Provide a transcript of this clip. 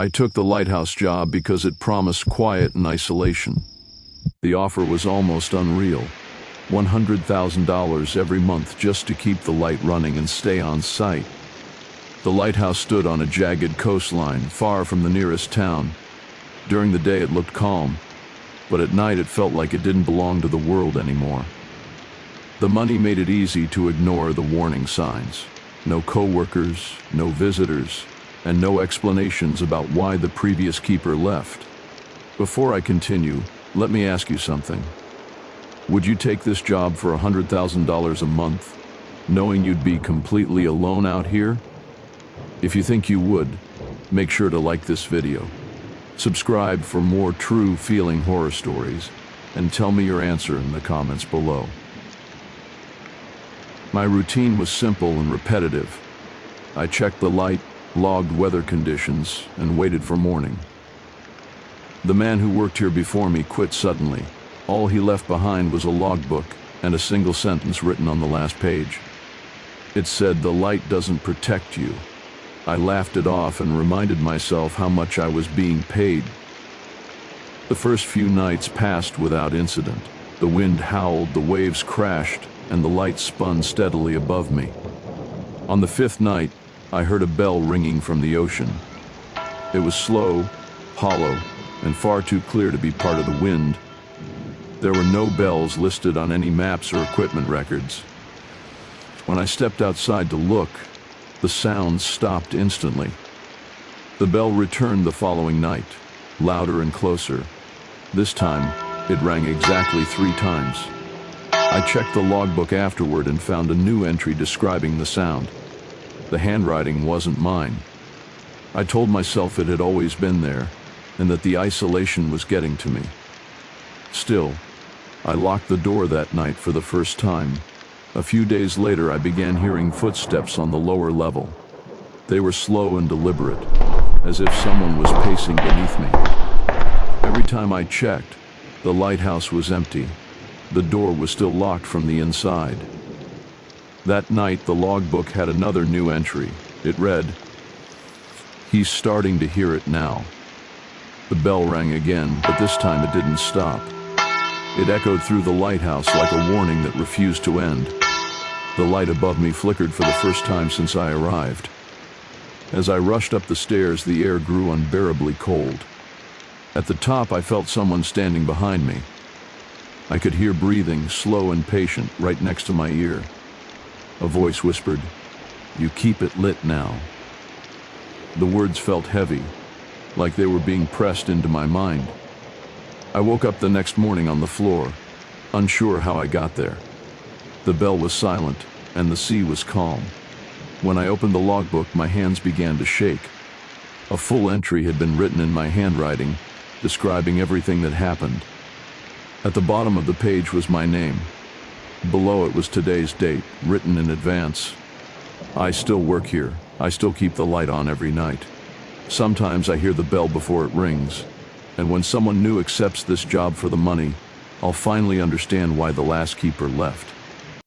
I took the lighthouse job because it promised quiet and isolation. The offer was almost unreal. $100,000 every month just to keep the light running and stay on site. The lighthouse stood on a jagged coastline, far from the nearest town. During the day it looked calm, but at night it felt like it didn't belong to the world anymore. The money made it easy to ignore the warning signs. No coworkers, no visitors, and no explanations about why the previous keeper left. Before I continue, let me ask you something. Would you take this job for $100,000 a month, knowing you'd be completely alone out here? If you think you would, make sure to like this video. Subscribe for more true feeling horror stories, and tell me your answer in the comments below. My routine was simple and repetitive. I checked the light, logged weather conditions, and waited for morning. The man who worked here before me quit suddenly. All he left behind was a logbook and a single sentence written on the last page. It said, "The light doesn't protect you." I laughed it off and reminded myself how much I was being paid. The first few nights passed without incident. The wind howled, the waves crashed, and the light spun steadily above me. On the fifth night, I heard a bell ringing from the ocean. It was slow, hollow, and far too clear to be part of the wind. There were no bells listed on any maps or equipment records. When I stepped outside to look, the sound stopped instantly. The bell returned the following night, louder and closer. This time, it rang exactly 3 times. I checked the logbook afterward and found a new entry describing the sound. The handwriting wasn't mine. I told myself it had always been there, and that the isolation was getting to me. Still, I locked the door that night for the first time. A few days later, I began hearing footsteps on the lower level. They were slow and deliberate, as if someone was pacing beneath me. Every time I checked, the lighthouse was empty. The door was still locked from the inside. That night, the logbook had another new entry. It read, "He's starting to hear it now." The bell rang again, but this time it didn't stop. It echoed through the lighthouse like a warning that refused to end. The light above me flickered for the first time since I arrived. As I rushed up the stairs, the air grew unbearably cold. At the top, I felt someone standing behind me. I could hear breathing, slow and patient, right next to my ear. A voice whispered, "You keep it lit now." The words felt heavy, like they were being pressed into my mind. I woke up the next morning on the floor, unsure how I got there. The bell was silent, and the sea was calm. When I opened the logbook, my hands began to shake. A full entry had been written in my handwriting, describing everything that happened. At the bottom of the page was my name. Below it was today's date, written in advance. I still work here. I still keep the light on every night. Sometimes I hear the bell before it rings. And when someone new accepts this job for the money, I'll finally understand why the last keeper left.